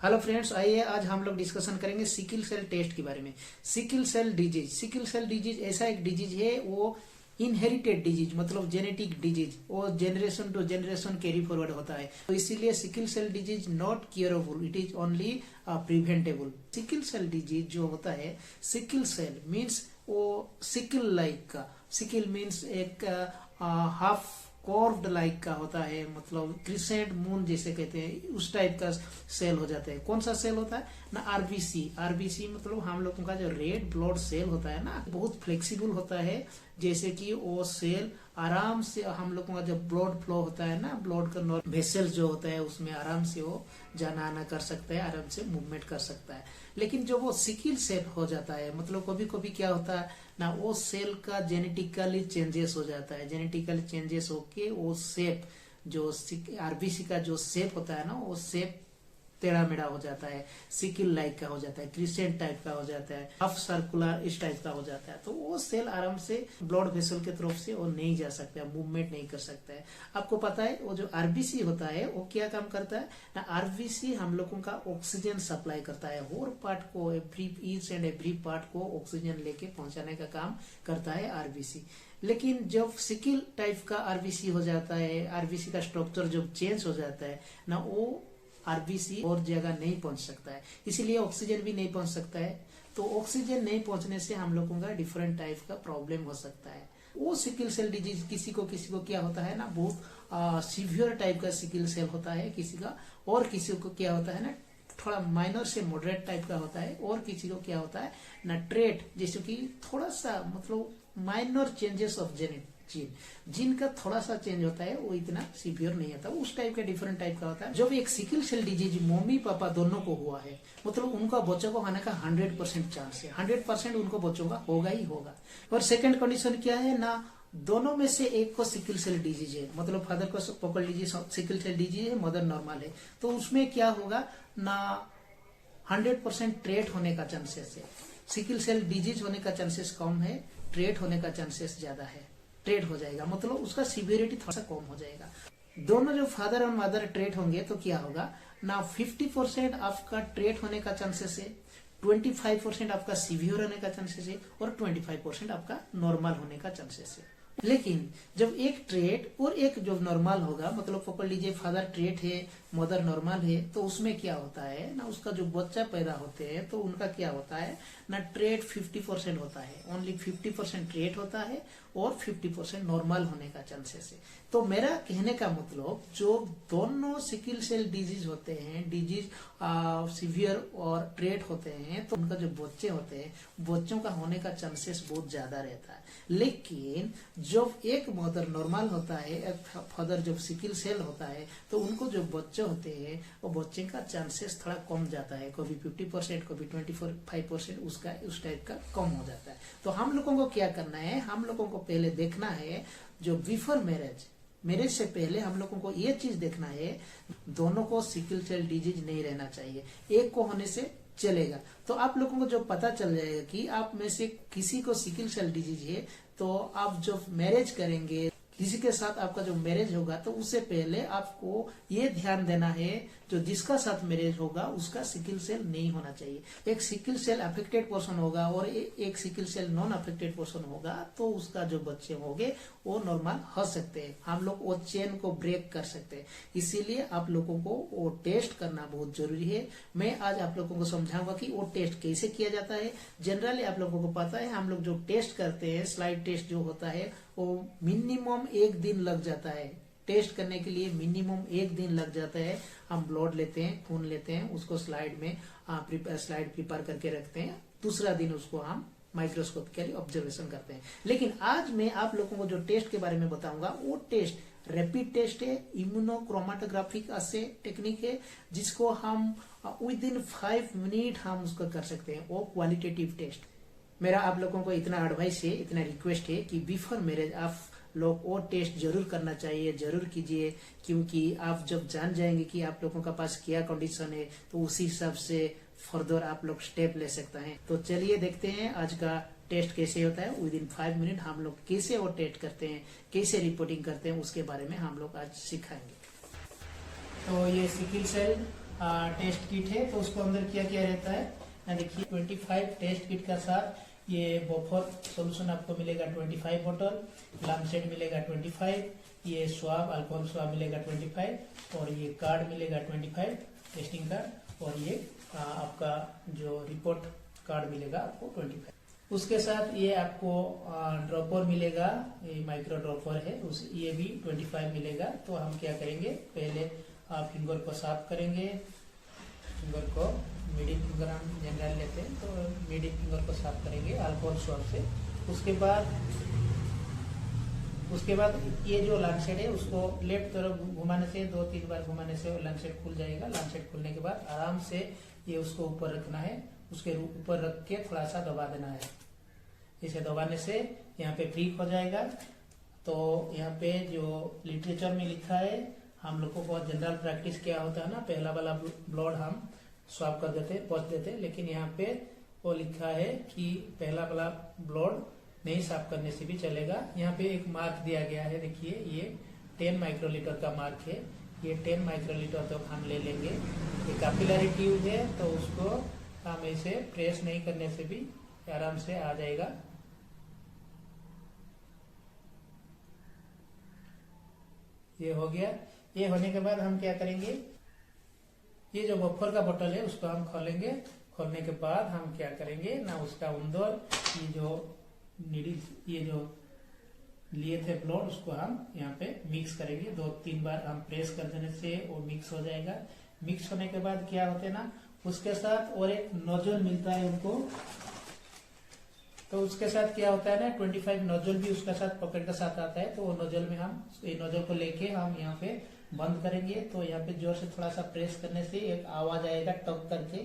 Hello friends, आइए आज हम लोग डिस्कशन करेंगे सिकल सेल टेस्ट के बारे में। सिकल सेल डिजीज ऐसा एक डिजीज है, वो इनहेरिटेड डिजीज मतलब जेनेटिक डिजीज, वो generation to generation carry forward होता है। तो इसीलिए sickle cell disease not curable, it is only preventable. Sickle cell disease जो होता है, सिकल सेल मीन्स वो सिकल लाइक का, सिकल मीन्स एक हाफ कॉर्व्ड लाइक का होता है, मतलब क्रिसेंट मून जैसे कहते हैं, उस टाइप का सेल हो जाता है। कौन सा सेल होता है ना? आरबीसी मतलब हम लोगों का जो रेड ब्लड सेल होता है ना, बहुत फ्लेक्सिबल होता है। जैसे कि वो सेल आराम से हम लोगों का जब ब्लड फ्लो होता है ना, ब्लड का वेसल जो होता है उसमें आराम से वो जाना आना कर सकता है, आराम से मूवमेंट कर सकता है। लेकिन जब वो सिकल सेल हो जाता है, मतलब कभी कभी क्या होता है ना, वो सेल का जेनेटिकली चेंजेस हो जाता है। जेनेटिकली चेंजेस होके वो शेप, जो आरबीसी का जो शेप होता है ना, वो शेप टेढ़ा मेढ़ा हो जाता है, सिकल लाइक का हो जाता है, क्रिसेंट टाइप का हो जाता है, हाफ सर्कुलर इस टाइप का हो जाता है। तो वो सेल आराम से ब्लड वेसल के तरफ से वो नहीं जा सकता है, मूवमेंट नहीं कर सकता है। आपको पता है वो जो आरबीसी होता है वो क्या काम करता है ना? आरबीसी हम लोगों का ऑक्सीजन सप्लाई करता है, हर पार्ट को, ईच एंड एवरी पार्ट को ऑक्सीजन लेके पहुंचाने का काम करता है आरबीसी। लेकिन जब सिकल टाइप का आरबीसी हो जाता है, आरबीसी का स्ट्रक्चर जब चेंज हो जाता है ना, वो आरबीसी और जगह नहीं पहुंच सकता है, इसीलिए ऑक्सीजन भी नहीं पहुंच सकता है। तो ऑक्सीजन नहीं पहुंचने से हम लोगों का डिफरेंट टाइप का प्रॉब्लम हो सकता है। वो सिकल सेल डिजीज किसी को क्या होता है ना, बहुत सीवियर टाइप का सिकल सेल होता है किसी का, और किसी को क्या होता है ना, थोड़ा माइनर से मॉडरेट टाइप का होता है, और किसी को क्या होता है ना, ट्रेट, जैसे कि थोड़ा सा मतलब माइनर चेंजेस ऑफ जीन का थोड़ा सा चेंज होता है, वो इतना सीवियर नहीं होता, उस टाइप का डिफरेंट टाइप का होता है। जब एक sickle cell disease mummy papa दोनों को हुआ है, मतलब उनका बच्चों को होने का 100% चांस है, 100% उनको बच्चों का होगा ही होगा। और सेकंड कंडीशन क्या है ना, दोनों में से एक को सिकल सेल डिजीज है, मतलब फादर को पकड़ लीजिए सिकल सेल डिजीज है, मदर नॉर्मल है, तो उसमें क्या होगा ना, 100% ट्रेट होने का चांसेस है। सिकल सेल डिजीज होने का चांसेस कम है, ट्रेट होने का चांसेस ज्यादा है। ट्रेट हो जाएगा मतलब उसका सिवियरिटी थोड़ा सा कम हो जाएगा। दोनों जो फादर और मदर ट्रेट होंगे तो क्या होगा ना, 50% आपका ट्रेट होने का चांसेस है, 25% आपका सीवियर होने का चांसेस है, और 25% आपका नॉर्मल होने का चांसेस है। लेकिन जब एक ट्रेट और एक जो नॉर्मल होगा, मतलब पकड़ लीजिए फादर ट्रेट है, मदर नॉर्मल है, तो उसमें क्या होता है ना, उसका जो बच्चा पैदा होते हैं तो उनका क्या होता है ना, ट्रेट 50% होता है, ओनली 50% ट्रेट होता है, और 50% नॉर्मल होने का चांसेस है। तो मेरा कहने का मतलब, जो दोनों सिकल सेल डिजीज होते हैं, डिजीज सीवियर और ट्रेट होते हैं, तो उनका जो बच्चे होते हैं, बच्चों का होने का चांसेस बहुत ज्यादा रहता है। लेकिन जब एक मदर नॉर्मल होता है, एक फादर जब सिकल सेल होता है, तो उनको जो बच्चे होते हैं वो बच्चे का चांसेस थोड़ा कम जाता है, कभी 50%, कभी 25% उसका उस टाइप का कम हो जाता है। तो हम लोगों को क्या करना है, हम लोगों को पहले देखना है, जो बिफोर मैरिज से पहले हम लोगों को ये चीज देखना है, दोनों को सिकल सेल डिजीज नहीं रहना चाहिए, एक को होने से चलेगा। तो आप लोगों को जो पता चल जाएगा कि आप में से किसी को सिकल सेल डिजीज है, तो आप जब मैरिज करेंगे, किसी के साथ आपका जो मैरिज होगा, तो उससे पहले आपको ये ध्यान देना है, जो जिसका साथ मैरिज होगा उसका सिकल सेल नहीं होना चाहिए। एक सिकल सेल अफेक्टेड पर्सन होगा और एक sickle cell non affected person होगा, तो उसका जो बच्चे होंगे वो नॉर्मल हो सकते हैं, हम लोग वो चेन को ब्रेक कर सकते हैं। इसीलिए आप लोगों को वो टेस्ट करना बहुत जरूरी है। मैं आज आप लोगों को समझाऊंगा कि वो टेस्ट कैसे किया जाता है। जनरली आप लोगों को पता है, हम लोग जो टेस्ट करते हैं, स्लाइड टेस्ट जो होता है, वो मिनिमम 1 दिन लग जाता है। टेस्ट करने के लिए मिनिमम 1 दिन लग जाता है। हम ब्लड लेते हैं, खून लेते हैं, उसको स्लाइड में स्लाइड प्रिपेयर करके रखते हैं, दूसरा दिन उसको हम माइक्रोस्कोप के लिए ऑब्जर्वेशन करते हैं। लेकिन आज मैं आप लोगों को जो टेस्ट के बारे में बताऊंगा, वो टेस्ट रैपिड टेस्ट है, इम्यूनोक्रोमेटोग्राफिक ऐसे टेक्निक है, जिसको हम विद इन 5 मिनट हम उसको कर सकते हैं, वो क्वालिटेटिव टेस्ट। मेरा आप लोगों को इतना एडवाइस है, इतना रिक्वेस्ट है कि बिफोर मैरिज आप लोग वो टेस्ट जरूर करना चाहिए, जरूर कीजिए, क्योंकि आप जब जान जाएंगे कि आप लोगों का पास क्या कंडीशन है, तो उसी हिसाब से फर्दर आप लोग स्टेप ले सकते हैं। तो चलिए देखते हैं आज का टेस्ट कैसे होता है। विद इन 5 मिनट हम लोग कैसे वो टेस्ट करते हैं, कैसे रिपोर्टिंग करते हैं, उसके बारे में हम लोग आज सिखाएंगे। तो ये सिकल सेल टेस्ट किट है। तो उसको अंदर क्या क्या रहता है, देखिए 25 टेस्ट किट का साथ ये बफर सोल्यूशन आपको मिलेगा 25 बोतल, लामसेट मिलेगा 25, ये स्वाब अल्कोहल स्वाब मिलेगा 25, और ये कार्ड मिलेगा 25 टेस्टिंग कार्ड, और ये आपका जो रिपोर्ट कार्ड मिलेगा आपको 25। उसके साथ ये आपको ड्रॉपर मिलेगा, ये माइक्रो ड्रॉपर है, ये भी 25 मिलेगा। तो हम क्या करेंगे, पहले आप फिंगर को साफ करेंगे, फिंगर को मिडिल फिंगर हम जनरल लेते हैं, तो मिडिल फिंगर को साफ करेंगे अल्कोहल स्वाब से। उसके बाद ये जो लांसेट है उसको लेफ्ट तरफ घुमाने से 2-3 बार घुमाने से लांसेट खुल जाएगा। लांसेट खुलने के बाद आराम से ये उसको ऊपर रखना है, उसके ऊपर रख के थोड़ा सा दबा देना है। इसे दबाने से यहाँ पे फ्री हो जाएगा। तो यहाँ पे जो लिटरेचर में लिखा है, हम लोगों को जनरल प्रैक्टिस क्या होता है ना, पहला वाला ब्लड हम स्वाब कर देते, पोंछ देते, लेकिन यहाँ पे वो लिखा है कि पहला वाला ब्लड नहीं साफ करने से भी चलेगा। यहाँ पे एक मार्क दिया गया है, देखिए ये 10 माइक्रोलीटर का मार्क है। ये 10 माइक्रोलीटर तक हम ले लेंगे। ये कैपिलरी ट्यूब है, तो उसको हम ऐसे प्रेस नहीं करने से भी आराम से आ जाएगा। ये हो गया। ये होने के बाद हम क्या करेंगे, ये जो बफर का बोतल है उसको हम खोलेंगे। खोलने के बाद हम क्या करेंगे ना, उसका अंदर ये जो नीडल ये जो लिए थे ब्लड उसको हम यहाँ पे मिक्स करेंगे। 2-3 बार हम प्रेस कर देने से वो मिक्स हो जाएगा। मिक्स होने के बाद क्या होते हैं ना, उसके साथ और एक नोजल मिलता है उनको। तो उसके साथ क्या होता है ना, 25 नोजल भी उसके साथ पॉकेट के साथ आता है। तो वो नोजल में हम ये नोजल को लेके हम यहाँ पे बंद करेंगे। तो यहाँ पे जोर से थोड़ा सा प्रेस करने से एक आवाज आएगा टक करके,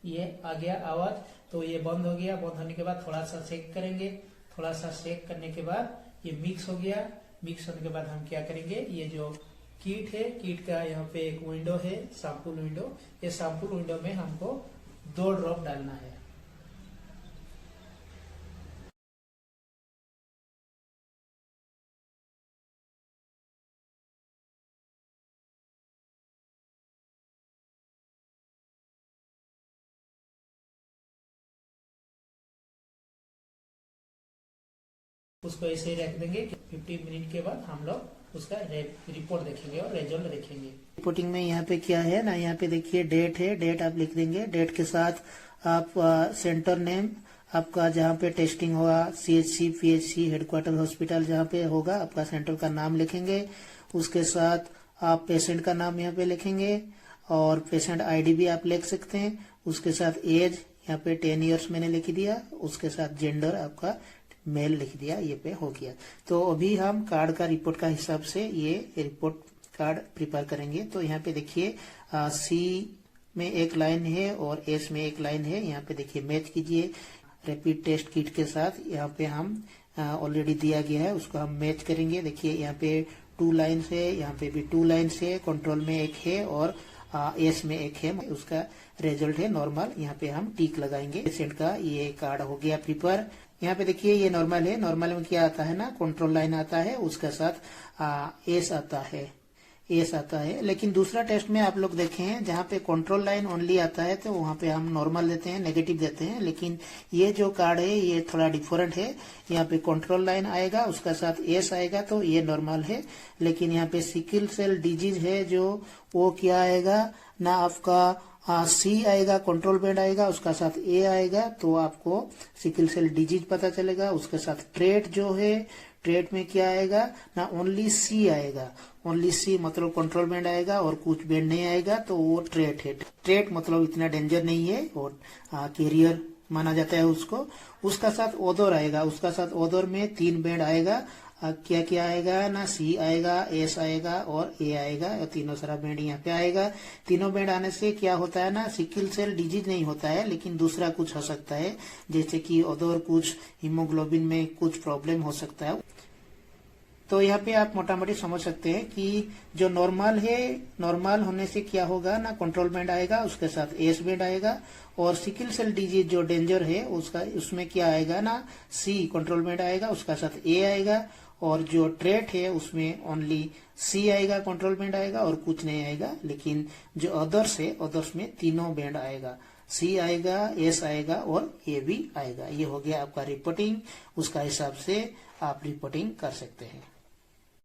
ये आ गया आवाज। तो ये बंद हो गया। बंद होने के बाद थोड़ा सा शेक करेंगे। थोड़ा सा शेक करने के बाद ये मिक्स हो गया। मिक्स होने के बाद हम क्या करेंगे, ये जो किट है, किट का यहाँ पे एक विंडो है, सैंपल विंडो। ये सैंपल विंडो में हमको 2 ड्रॉप डालना है। उसको ऐसे ही रख देंगे। 15 मिनट के बाद हम लोग उसका रिपोर्ट देखेंगे और रिजल्ट देखेंगे। रिपोर्टिंग में यहाँ पे क्या है ना, यहाँ पे देखिए डेट है, डेट आप लिख देंगे। डेट के साथ आप सेंटर नेम आपका जहाँ पे टेस्टिंग होगा, CHC, PHC, हेडक्वार्टर हॉस्पिटल जहाँ पे होगा, आपका सेंटर का नाम लिखेंगे। उसके साथ आप पेशेंट का नाम यहाँ पे लिखेंगे और पेशेंट ID भी आप लिख सकते हैं। उसके साथ एज यहाँ पे 10 ईयर्स मैंने लिख दिया। उसके साथ जेंडर आपका मेल लिख दिया। ये पे हो गया। तो अभी हम कार्ड का रिपोर्ट का हिसाब से ये रिपोर्ट कार्ड प्रिपेयर करेंगे। तो यहाँ पे देखिए C में एक लाइन है और S में एक लाइन है। यहाँ पे देखिए मैच कीजिए रैपिड टेस्ट किट के साथ। यहाँ पे हम ऑलरेडी दिया गया है, उसको हम मैच करेंगे। देखिए यहाँ पे 2 लाइन्स है, यहाँ पे भी 2 लाइन्स है, कंट्रोल में एक है और S में एक है। उसका रिजल्ट है नॉर्मल। यहाँ पे हम टिक लगाएंगे। पेशेंट का ये कार्ड हो गया प्रिपेयर। यहाँ पे देखिए ये नॉर्मल है। नॉर्मल में क्या आता है ना, कंट्रोल लाइन आता है, उसके साथ एस आता है। लेकिन दूसरा टेस्ट में आप लोग देखे हैं जहाँ पे कंट्रोल लाइन ओनली आता है, तो वहाँ पे हम नॉर्मल देते हैं, नेगेटिव देते हैं। लेकिन ये जो कार्ड है ये थोड़ा डिफरेंट है। यहाँ पे कंट्रोल लाइन आएगा, उसका साथ एस आएगा, तो ये नॉर्मल है। लेकिन यहाँ पे सिकल सेल डिजीज है जो, वो क्या आएगा ना, आपका C आएगा, कंट्रोल बैंड आएगा, उसका साथ A आएगा, तो आपको सिकल सेल डिजीज पता चलेगा। उसके साथ ट्रेट जो है, ट्रेट में क्या आएगा ना, ओनली C आएगा। ओनली C मतलब कंट्रोल बैंड आएगा और कुछ बैंड नहीं आएगा, तो वो ट्रेट है। ट्रेट मतलब इतना डेंजर नहीं है और कैरियर माना जाता है उसको। उसका साथ ओदर आएगा, उसका साथ ओदर में 3 बैंड आएगा। क्या क्या आएगा ना, C आएगा, S आएगा और A आएगा, और तीनों सारा बैंड यहाँ पे आएगा। तीनों बैंड आने से क्या होता है ना, सिकल सेल डिजीज नहीं होता है, लेकिन दूसरा कुछ हो सकता है, जैसे कि अदर कुछ हीमोग्लोबिन में कुछ प्रॉब्लम हो सकता है। तो यहाँ पे आप मोटा मोटी समझ सकते हैं कि जो नॉर्मल है, नॉर्मल होने से क्या होगा ना, कंट्रोल बैंड आएगा, उसके साथ एस बैंड आएगा। और सिकल सेल डिजीज जो डेंजर है उसका, उसमें क्या आएगा ना, C कंट्रोल बैंड आएगा, उसका साथ A आएगा और जो ट्रेट है उसमें ओनली सी आएगा, कंट्रोल बैंड आएगा और कुछ नहीं आएगा। लेकिन जो अदर्स है, अदर्स में तीनों बैंड आएगा, सी आएगा, एस आएगा और ए भी आएगा। ये हो गया आपका रिपोर्टिंग, उसका हिसाब से आप रिपोर्टिंग कर सकते हैं।